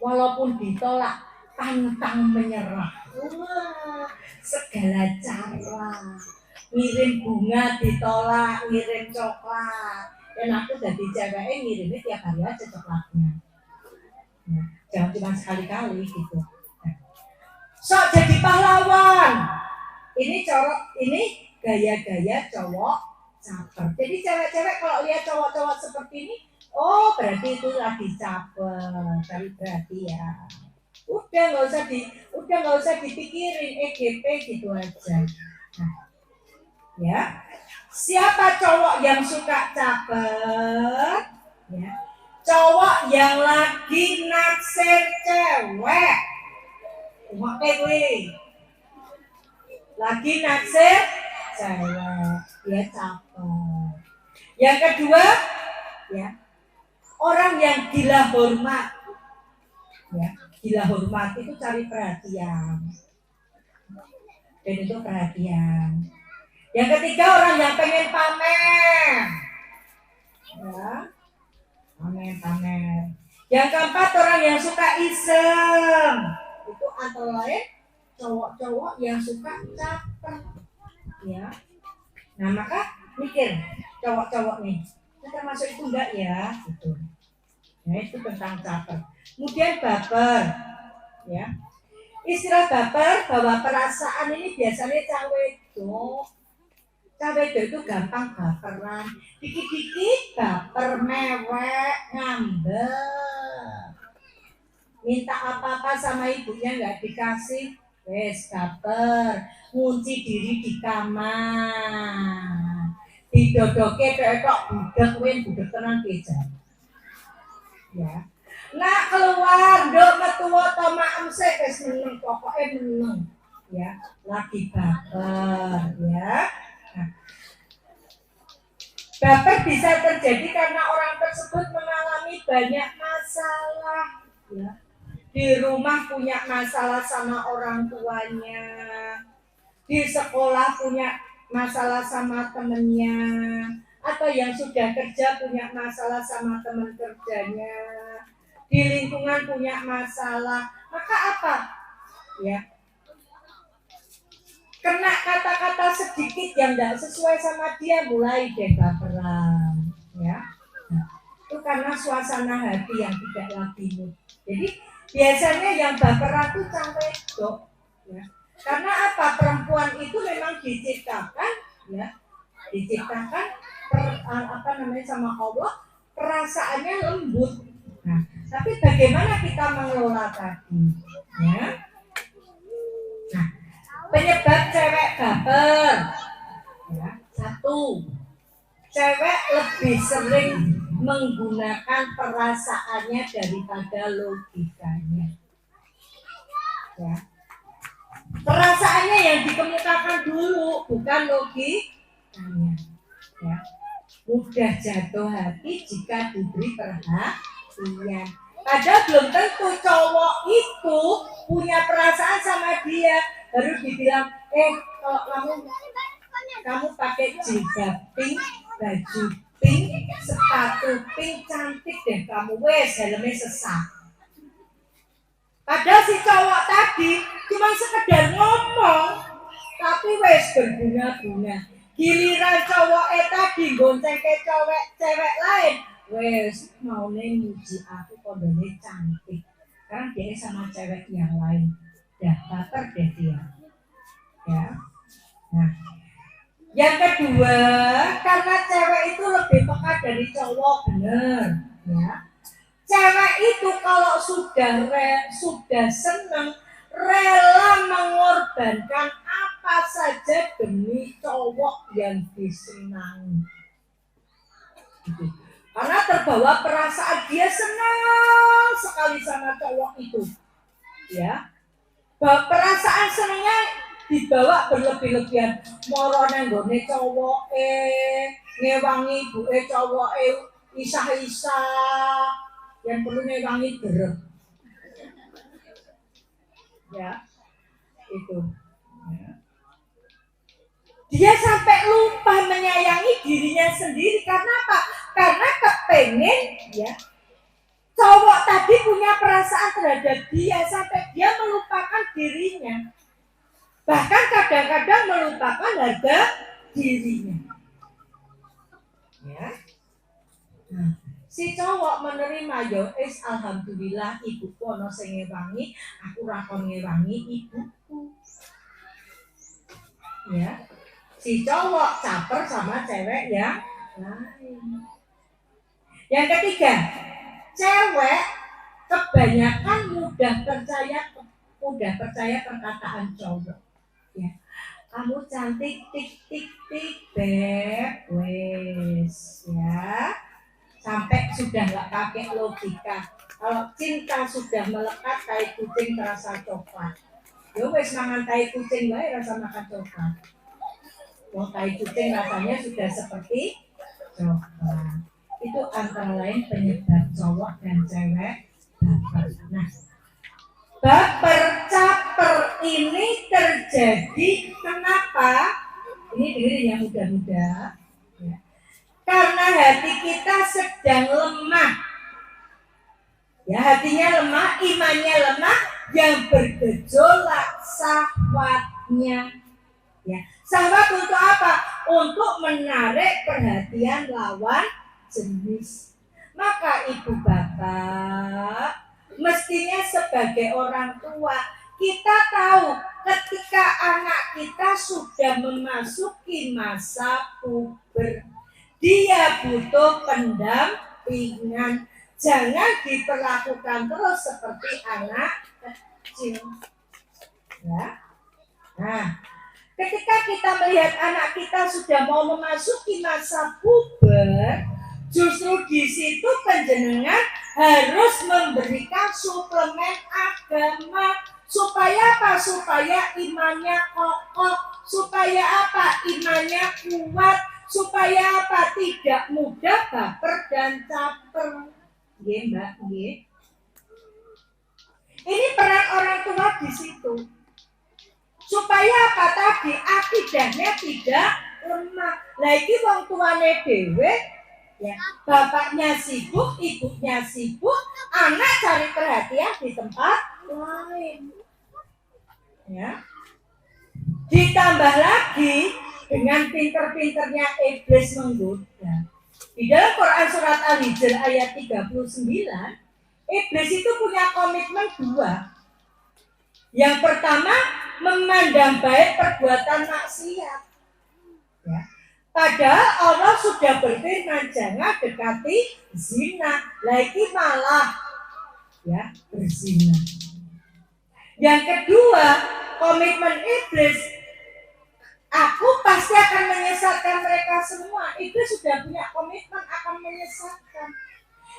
walaupun ditolak pantang menyerah. Wah, segala cara. Ngirim bunga ditolak, ngirim coklat. Dan aku jadi ceweknya ngirimnya tiap hari aja coklatnya. Ya, jangan cuma sekali-kali gitu. Sok jadi pahlawan. Ini gaya-gaya cowok caper. Jadi cewek-cewek kalau lihat cowok-cowok seperti ini, oh berarti itu lagi caper. Tapi berarti ya udah nggak usah dipikirin EGP gitu aja. Nah, ya, siapa cowok yang suka caper? Ya, cowok yang lagi naksir cewek. Oke gue, lagi naksir cewek, dia caper. Yang kedua, ya, orang yang gila hormat. Ya, gila hormat itu cari perhatian. Dan itu perhatian. Yang ketiga orang yang pengen pamer. Ya, pamer. Yang keempat orang yang suka iseng. Itu antara lain cowok-cowok yang suka caper. Ya. Nah, maka mikir cowok-cowok nih, termasuk itu enggak ya? Gitu. Nah, itu tentang caper. Kemudian baper, ya. Istilah baper bahwa perasaan ini biasanya cawe itu gampang baperan, dikit-dikit baper, mewek, ngambek, minta apa-apa sama ibunya nggak dikasih, wes baper, ngunci diri di kamar, didodoke ketok budek tenang kejar, ya. Nah keluar dok metuwa to maem sik wis meneng pokoke meneng ya, lagi baper ya. Nah, baper bisa terjadi karena orang tersebut mengalami banyak masalah ya. Di rumah punya masalah sama orang tuanya, di sekolah punya masalah sama temennya, atau yang sudah kerja punya masalah sama teman kerjanya, di lingkungan punya masalah, maka apa? Ya, kena kata-kata sedikit yang tidak sesuai sama dia mulai deh baperan, ya. Nah, itu karena suasana hati yang tidak lagi mood. Jadi biasanya yang baperan itu sampai dok, ya. Karena apa? Perempuan itu memang diciptakan, ya, sama Allah, perasaannya lembut. Nah, tapi bagaimana kita mengelola tadi? Ya. Nah, penyebab cewek baper. Ya, satu, cewek lebih sering menggunakan perasaannya daripada logikanya. Ya. Perasaannya yang dikemukakan dulu, bukan logikanya. Ya. Mudah jatuh hati jika diberi perhatian. Padahal belum tentu cowok itu punya perasaan sama dia. Baru dibilang, kalau kamu pakai jilbab pink, baju pink, sepatu pink, cantik deh kamu, wes helmnya sesak. Padahal si cowok tadi cuma sekedar ngomong, tapi wes berbunga-bunga. Giliran cowok tadi gonceng ke cewek lain, wes mau muji aku kondone cantik. Karena dia sama cewek yang lain, dah baper deh dia. Ya. Nah, yang kedua, karena cewek itu lebih peka dari cowok, bener, ya. Cewek itu kalau sudah senang, rela mengorbankan apa saja demi cowok yang disenangi. Gitu. Karena terbawa perasaan dia senang sekali sama cowok itu, ya. Perasaan senangnya dibawa berlebih-lebihan, moro nenggone cowok ngewangi ibuke cowok isah-isah yang perlu ngewangi derep. Ya, itu. Ya. Dia sampai lupa menyayangi dirinya sendiri karena apa? Karena kepengen, ya, cowok tadi punya perasaan terhadap dia sampai dia melupakan dirinya. Bahkan kadang-kadang melupakan harga dirinya. Ya. Nah, si cowok menerima alhamdulillah ibuku ono sing ngewangi, aku ra kon ngewangi ibuku. Ya. Si cowok caper sama cewek yang lain. Yang ketiga, cewek kebanyakan mudah percaya perkataan cowok. Ya. Kamu cantik tik tik tik beb, wes, ya. Sampai sudah nggak pakai logika. Kalau cinta sudah melekat, tai kucing terasa coklat. Yo wes mangan tai kucing wae rasa makan coklat. Wong tai kucing rasanya sudah seperti coklat. Itu antara lain penyebab cowok dan cewek baper. Nah, baper caper ini terjadi kenapa? Ini dengerin yang muda-muda. Ya. Karena hati kita sedang lemah. Ya, hatinya lemah, imannya lemah, yang bergejolak syahwatnya. Ya, syahwat untuk apa? Untuk menarik perhatian lawan jenis. Maka ibu bapak, mestinya sebagai orang tua, kita tahu ketika anak kita sudah memasuki masa puber, dia butuh pendampingan. Jangan diperlakukan terus seperti anak kecil. Ya. Nah, ketika kita melihat anak kita sudah mau memasuki masa puber, justru di situ panjenengan harus memberikan suplemen agama. Supaya apa? Supaya imannya kokoh. Supaya apa? Imannya kuat. Supaya apa? Tidak mudah baper dan caper. Nggih, Mbak, nggih. Ini peran orang tua di situ. Supaya apa tadi? Akidahnya tidak lemah. Lah iki wong tuane dhewe, ya, bapaknya sibuk, ibunya sibuk, anak cari perhatian di tempat lain. Ya. Ditambah lagi dengan pinter-pinternya iblis menggoda. Di dalam Quran surat Al-Hijr ayat 39, iblis itu punya komitmen dua. Yang pertama, memandang baik perbuatan maksiat. Ya. Padahal Allah sudah berfirman jangan dekati zina, lagi malah ya berzina. Yang kedua, komitmen iblis, aku pasti akan menyesatkan mereka semua. Iblis sudah punya komitmen akan menyesatkan.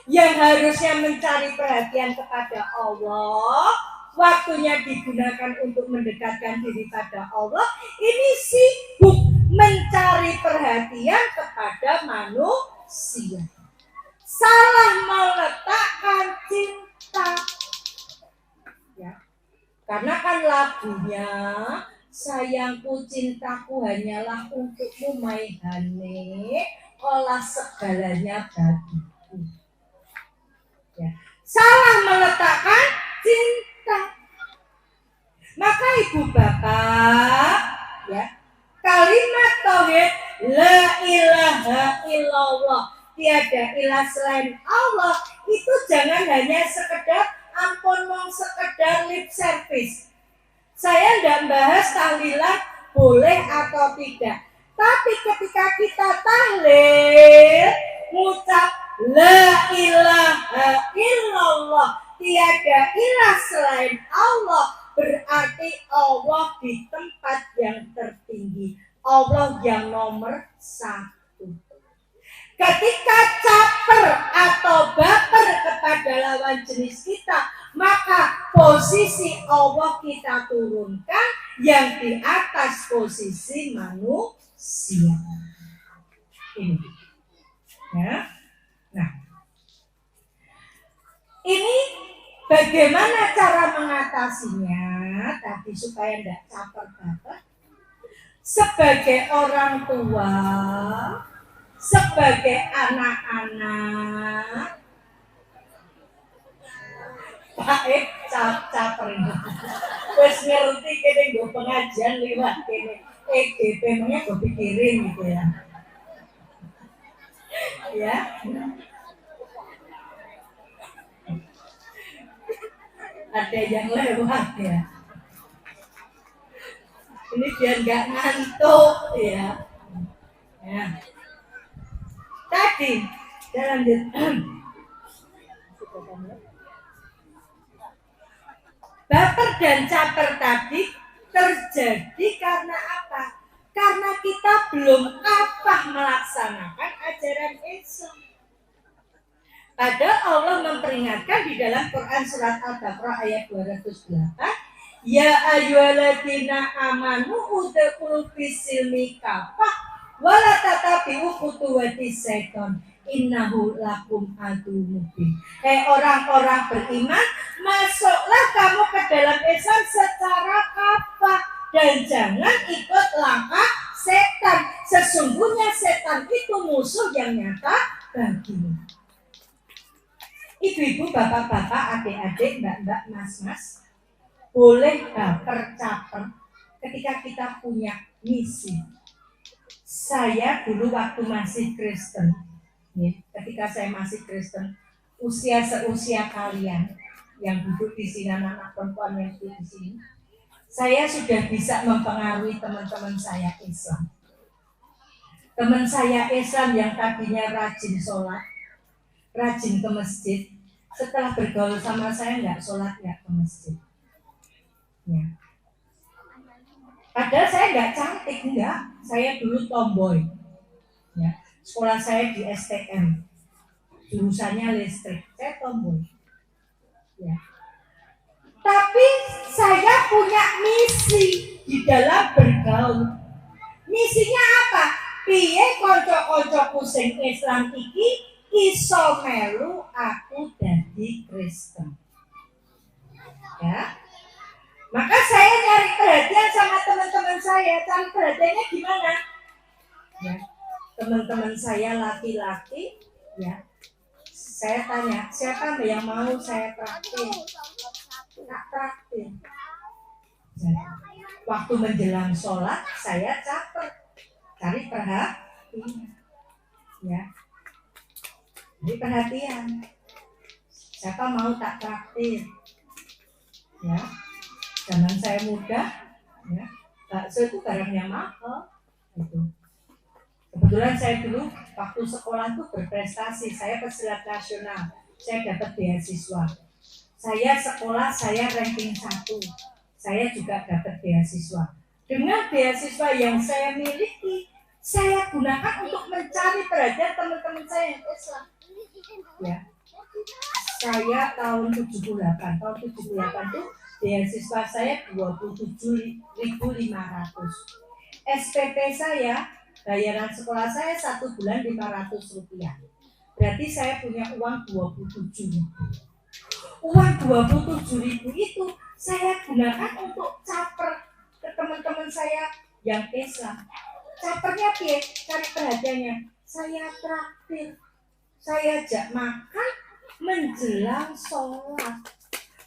Yang harusnya mencari perhatian kepada Allah, waktunya digunakan untuk mendekatkan diri pada Allah, ini sibuk mencari perhatian kepada manusia. Salah meletakkan cinta. sayangku, cintaku hanyalah untukmu Maihane, olah segalanya bagiku. Ya. Salah meletakkan cinta. Maka ibu bapak, ya, kalimat tauhid la ilaha illallah, tiada ilah selain Allah, itu jangan hanya sekedar ampun mong sekedar lip service. Saya tidak bahas tahlilan boleh atau tidak, tapi ketika kita tahlil ngucap la ilaha illallah, tiada ilah selain Allah, berarti Allah di tempat yang tertinggi, Allah yang nomor 1. Ketika caper atau baper kepada lawan jenis kita, maka posisi Allah kita turunkan yang di atas posisi manusia. Ini, ya. Nah, ini bagaimana cara mengatasinya tadi supaya tidak caper baper? Sebagai orang tua, sebagai anak-anak, baik caper ini. Wes ngerti kene nggo pengajian liwat kene. EGP nya gue pikirin gitu ya. Ya. Ada yang lewat ya. Ini biar nggak ngantuk ya. Ya. Tadi dalam baper dan caper tadi terjadi karena apa? Karena kita belum apa melaksanakan ajaran Islam. Padahal Allah memperingatkan di dalam Quran surat Al-Baqarah ayat 208, ya ayyuhalladzina amanu udkhulu fis-silmi kafah wa la tatabi'u khutuwatis syaiton innahu lakum aduwwun mubin. Hei orang-orang beriman, masuklah kamu ke dalam Islam secara kafah dan jangan ikut langkah setan. Sesungguhnya setan itu musuh yang nyata bagimu. Ibu-ibu, bapak-bapak, adik-adik, mbak-mbak, mas-mas, boleh baper caper ketika kita punya misi. Saya dulu waktu masih Kristen, ya, ketika saya masih Kristen, usia seusia kalian yang duduk di sini, anak-anak perempuan yang duduk di sini, saya sudah bisa mempengaruhi teman-teman saya Islam. Teman saya Islam yang tadinya rajin sholat, rajin ke masjid, setelah bergaul sama saya nggak sholat, nggak ke masjid. Ya. Padahal saya nggak cantik, enggak. Saya dulu tomboy. Ya. Sekolah saya di STM, jurusannya listrik. Saya tomboy. Ya. Tapi saya punya misi di dalam bergaul. Misinya apa? Piye konco-koncoku sing Islam iki iso melu aku dadi Kristen. Ya. Maka saya nyari perhatian sama teman-teman saya. Cari perhatiannya gimana? Ya. Teman-teman saya laki-laki, ya. Saya tanya, siapa yang mau saya traktir? Tak traktir. Jadi, waktu menjelang sholat, saya caper. Cari perhatian. Ya. Jadi perhatian, siapa mau tak traktir? Ya, zaman saya muda, ya, bakso itu barangnya mahal. Gitu. Kebetulan saya dulu waktu sekolah tuh berprestasi, saya pesilat nasional, saya dapat beasiswa. Saya sekolah, saya ranking 1, saya juga dapat beasiswa. Dengan beasiswa yang saya miliki, saya gunakan untuk mencari perhatian teman-teman saya yang Islam. Ya. Saya tahun 78 itu beasiswa saya 27.500. SPP saya, bayaran sekolah saya 1 bulan 500 rupiah. Berarti saya punya uang 27.000. Uang 27.000 itu saya gunakan untuk caper ke teman-teman saya yang Islam. Capernya piye? Cari perhatiannya. Saya traktir, saya ajak makan menjelang sholat.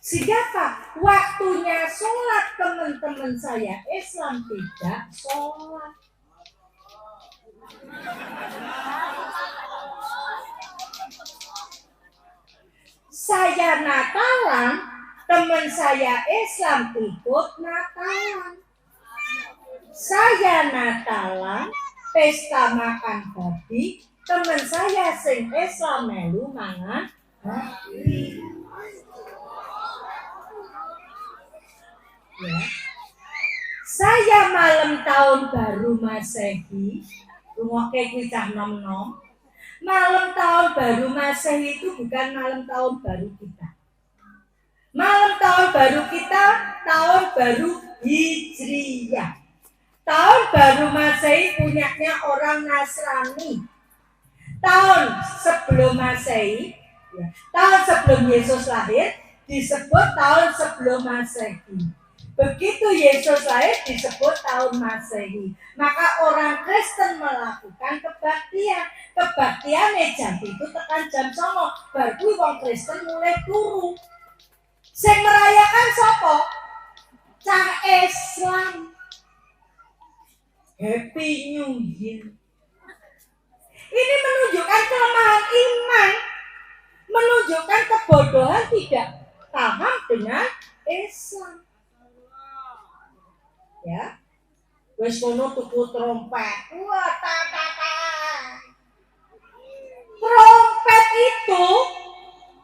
Sehingga apa? Waktunya sholat teman-teman saya Islam tidak sholat. Saya Natalan, teman saya Islam ikut Natalan. Saya Natalan, pesta makan babi, teman saya sing Islam melu mangan babi. Ya. Saya malam tahun baru Masehi, rungokke kuwi cah nom-nom. Malam tahun baru Masehi itu bukan malam tahun baru kita. Malam tahun baru kita tahun baru Hijriyah. Tahun baru Masehi punyanya orang Nasrani. Tahun sebelum Masehi, ya, tahun sebelum Yesus lahir disebut tahun sebelum Masehi. Begitu Yesus lahir disebut tahun Masehi. Maka orang Kristen melakukan kebaktian. Kebaktiannya jam itu tekan jam 09.00. Baru wong Kristen mulai turu. Sing merayakan sapa? Cah Islam. Happy New Year. Ini menunjukkan kelemahan iman, menunjukkan kebodohan tidak paham dengan Islam. Ya, wis kono tuku trompet. Wah, trompet itu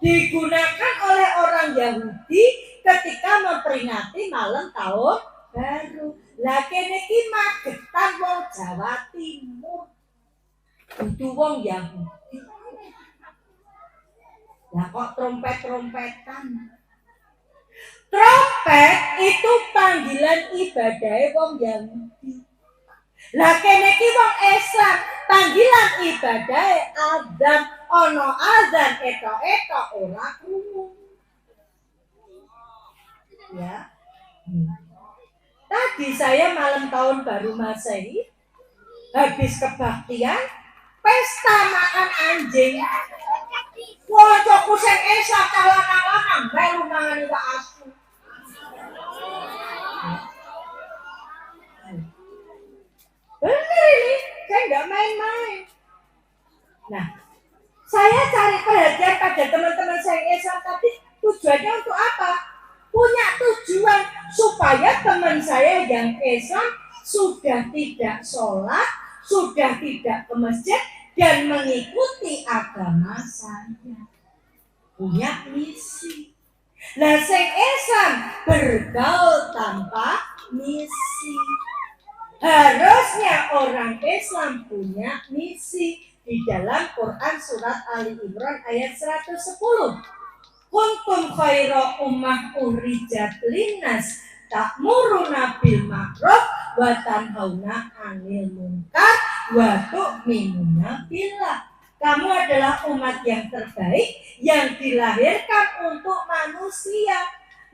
digunakan oleh orang Yahudi ketika memperingati malam tahun baru. Lah kene iki Magetan wong Jawa Timur. Kudu wong Yahudi. Lah kok trompet-trompetan? Trompet itu panggilan ibadahnya wong Yahudi. Lah kene iki wong Islam, panggilan ibadahnya adzan, ono adzan etok-etok ora krungu. Ya. Tadi saya malam tahun baru Masehi habis kebaktian pesta makan anjing. Wocokku sing Islam kalangan-kalangan melu mangan iwak asu. Benar ini, saya nggak main-main. Nah, saya cari perhatian pada teman-teman saya Islam tadi tujuannya untuk apa? Punya tujuan supaya teman saya yang Islam sudah tidak sholat, sudah tidak ke masjid dan mengikuti agama saya. Punya misi. Nah, sing Islam bergaul tanpa misi. Harusnya orang Islam punya misi. Di dalam Quran surat Ali Imran ayat 110. Kuntum khaira ummah ukhrijat linnas ta'muruna bil ma'ruf wa tanhauna 'anil munkar wa tu'minuna billah. Kamu adalah umat yang terbaik yang dilahirkan untuk manusia,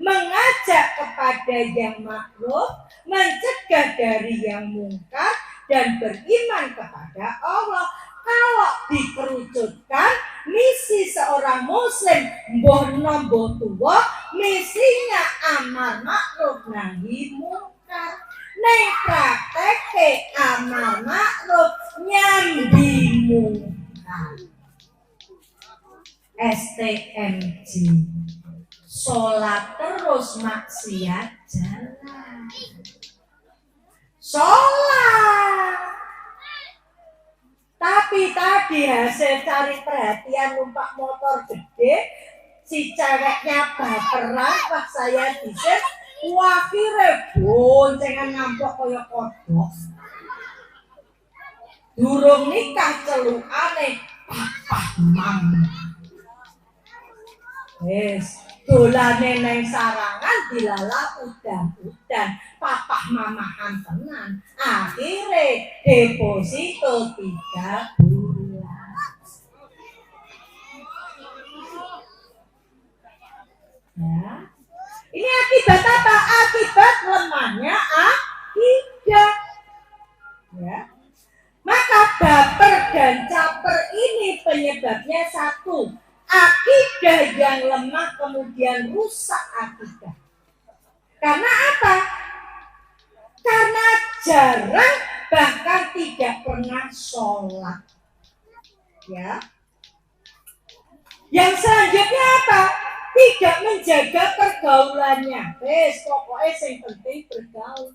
mengajak kepada yang ma'ruf, mencegah dari yang munkar dan beriman kepada Allah. Kalau dikerucutkan misi seorang muslim mboh nom mboh tuwa, misinya amar makruf nahi munkar. Ning prakteke amar makruf nyambi munkar. STMJ. Sholat terus maksiat jalan. Sholat. Tapi tadi hasil cari perhatian numpak motor gede, si ceweknya baperan pas saya diset, akhirnya boncengan ngampok kaya kodok. Durung nikah celukane papa mama. Wes, dolane neng sarangan dilala udan-udan, papa mamahan tenan. Akhirnya deposito 3 bulan. Ya. Ini akibat apa? Akibat lemahnya akidah. Ya. Maka baper dan caper ini penyebabnya satu, akidah yang lemah kemudian rusak akidah. Karena apa? Karena jarang bahkan tidak pernah sholat. Ya. Yang selanjutnya apa? Tidak menjaga pergaulannya. Pokoknya yang penting bergaul.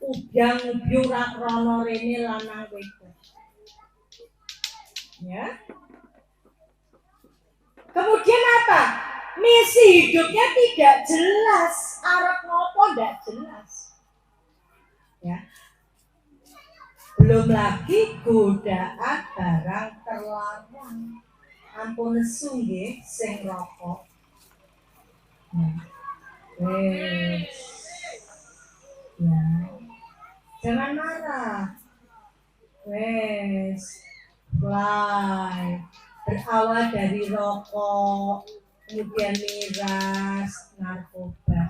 Udang biurak rono rene lanang wedok. Ya. Kemudian apa? Misi hidupnya tidak jelas. Arep ngopo tidak jelas. Ya. Belum lagi godaan barang terlarang. Ampun nesu nggih sing rokok. Ya. Jangan marah. Fly. Berawal dari rokok, kemudian miras, narkoba.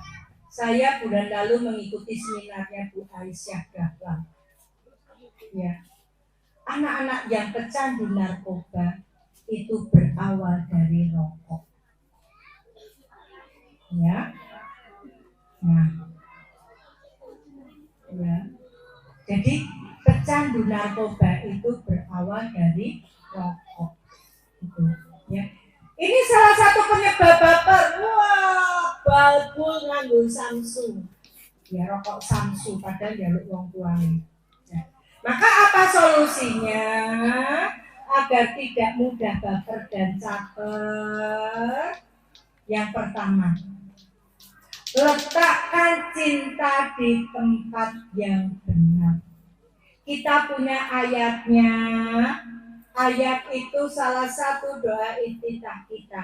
Saya bulan lalu mengikuti seminarnya Bu Aisyah Dahlan. Ya. Anak-anak yang pecandu narkoba itu berawal dari rokok. Ya. Nah. Ya. Jadi pecandu narkoba itu berawal dari rokok. Gitu. Ya. Ini salah satu penyebab baper. Wah, balbul nganggo Samsung. Ya rokok Samsung padahal jaluk wong tuane. Ya. Maka apa solusinya? Agar tidak mudah baper dan caper. Yang pertama, letakkan cinta di tempat yang benar. Kita punya ayatnya. Ayat itu salah satu doa iftitah kita.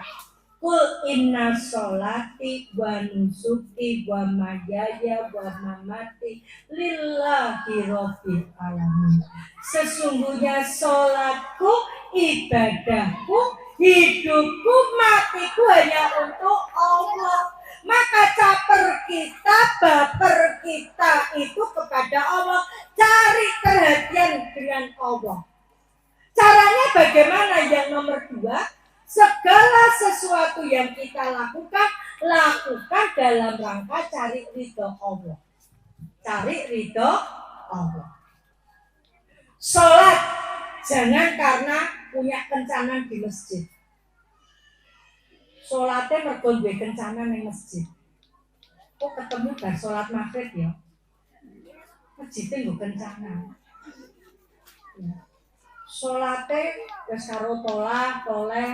Kul inna sholati wa nusuki wa mahyaya wa mamati lillahi rabbil alamin. Sesungguhnya sholatku, ibadahku, hidupku, matiku hanya untuk Allah. Maka caper kita, baper kita itu kepada Allah. Cari perhatian dengan Allah. Caranya bagaimana? Yang nomor 2, segala sesuatu yang kita lakukan dalam rangka cari ridho Allah. Cari ridho Allah. Sholat jangan karena punya kencanan di masjid. Sholatnya mergo duwe kencanan di masjid. Kok ketemu bar sholat maghrib ya? Masjidnya nggo kencanan. Ya. Sholatnya wis karo toleh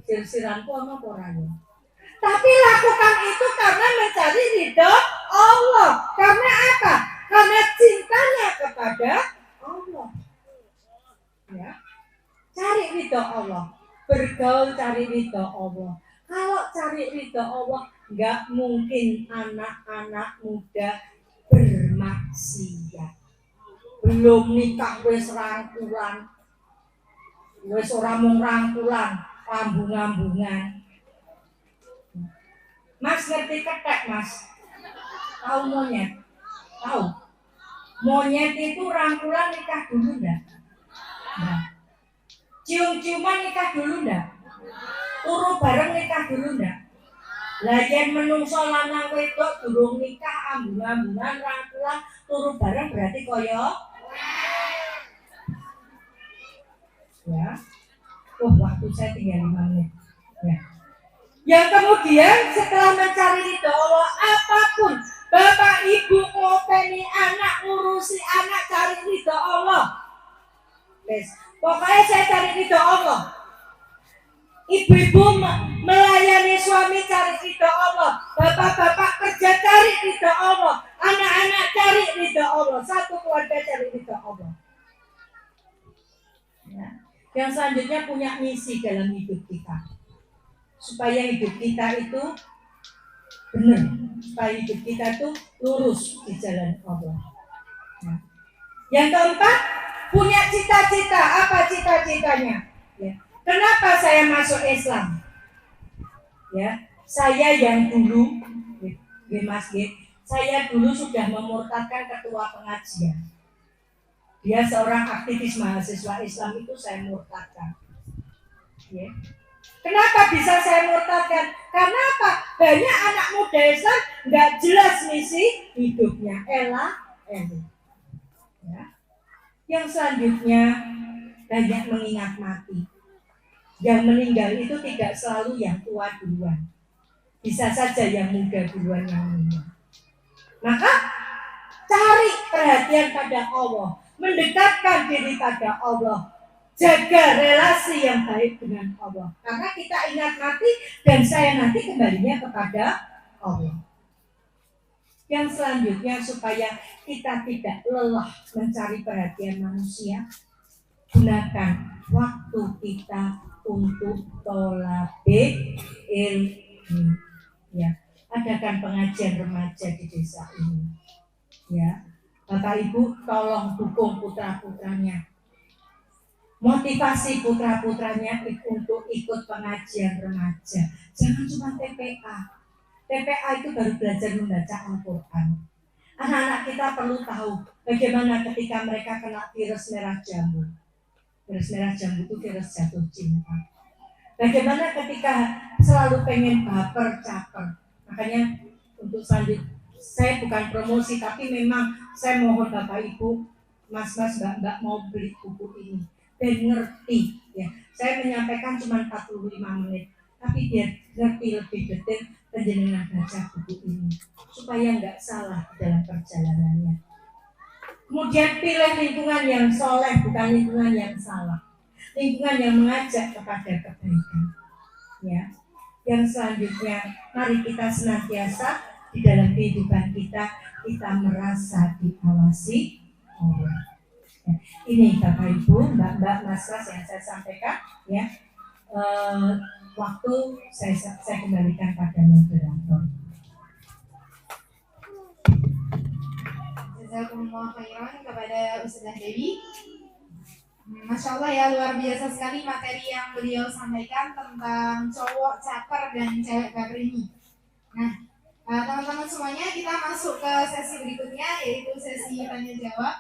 sir-siranku ana apa ora ya. Tapi lakukan itu karena mencari ridho Allah. Karena apa? Karena cintanya kepada Allah. Ya. Cari ridho Allah. Bergaul cari ridho Allah. Kalau cari ridho Allah, enggak mungkin anak-anak muda bermaksiat. Belum nikah wis rangkulan. Wis ora mung rangkulan, rambung-rambungan. Mas ngerti kethek, Mas? Tahu monyet? Tahu? Monyet itu rangkulan nikah dulu enggak? Nah. Cium-ciuman nikah dulu enggak? Turu bareng nikah dulu enggak? Lah yen menungso lanang wedok durung nikah ambung-ambungan rangkulan turu bareng berarti kaya ya. Waktu saya tinggal 5 menit. Ya. Yang kemudian setelah mencari ridho Allah, apapun bapak ibu ngopeni anak, ngurusi anak, cari ridho Allah. Yes. Pokoknya saya cari ridho Allah. Ibu-ibu melayani suami cari ridho Allah. Bapak-bapak kerja cari ridho Allah. Anak-anak cari ridho Allah. Satu keluarga cari ridho Allah. Ya. Yang selanjutnya punya misi dalam hidup kita. Supaya hidup kita itu benar. Supaya hidup kita itu lurus di jalan Allah. Ya. Yang keempat, punya cita-cita. Apa cita-citanya? Ya. Kenapa saya masuk Islam? Ya, saya yang dulu, Mas, saya dulu sudah memurtadkan ketua pengajian. Dia seorang aktivis mahasiswa Islam, itu saya murtadkan. Ya. Kenapa bisa saya murtadkan? Karena apa? Banyak anak muda Islam nggak jelas misi hidupnya. Ela. Ya. Yang selanjutnya, banyak mengingat mati. Yang meninggal itu tidak selalu yang tua duluan. Bisa saja yang muda duluan yang meninggal. Maka cari perhatian pada Allah, mendekatkan diri pada Allah, jaga relasi yang baik dengan Allah. Karena kita ingat mati dan saya nanti kembalinya kepada Allah. Yang selanjutnya, supaya kita tidak lelah mencari perhatian manusia, gunakan waktu kita untuk tolabe ilmu. Ya, adakan pengajian remaja di desa ini. Ya, Bapak Ibu tolong dukung putra-putranya. Motivasi putra-putranya untuk ikut pengajian remaja. Jangan cuma TPA. TPA itu baru belajar membaca Al-Quran. Anak-anak kita perlu tahu bagaimana ketika mereka kena virus merah jambu. Virus merah jambu itu virus jatuh cinta. Bagaimana ketika selalu pengen baper, caper. Makanya untuk selanjutnya, saya bukan promosi, tapi memang saya mohon Bapak Ibu, Mas-mas, Mbak-mbak mau beli buku ini dan ngerti. Ya, saya menyampaikan cuma 45 menit, tapi biar ngerti lebih detail penjenengan baca buku ini supaya nggak salah dalam perjalanannya. Kemudian pilih lingkungan yang soleh, bukan lingkungan yang salah. Lingkungan yang mengajak kepada kebaikan. Ya. Yang selanjutnya, mari kita senantiasa di dalam kehidupan kita merasa diawasi Allah. Ya. Ini Bapak Ibu, Mbak-mbak, Mas-mas yang saya sampaikan. Ya. Waktu saya kembalikan pada moderator. Jazakumullah khairan kepada Ustazah Dewi. Masya Allah ya, luar biasa sekali materi yang beliau sampaikan tentang cowok caper dan cewek caper ini. Nah, teman-teman semuanya, kita masuk ke sesi berikutnya, yaitu sesi tanya jawab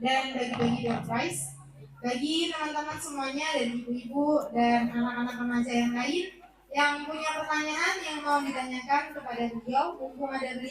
dan bagi-bagi door prize. Bagi teman-teman semuanya dan ibu-ibu dan anak-anak remaja yang lain yang punya pertanyaan yang mau ditanyakan kepada beliau, mumpung ada beliau.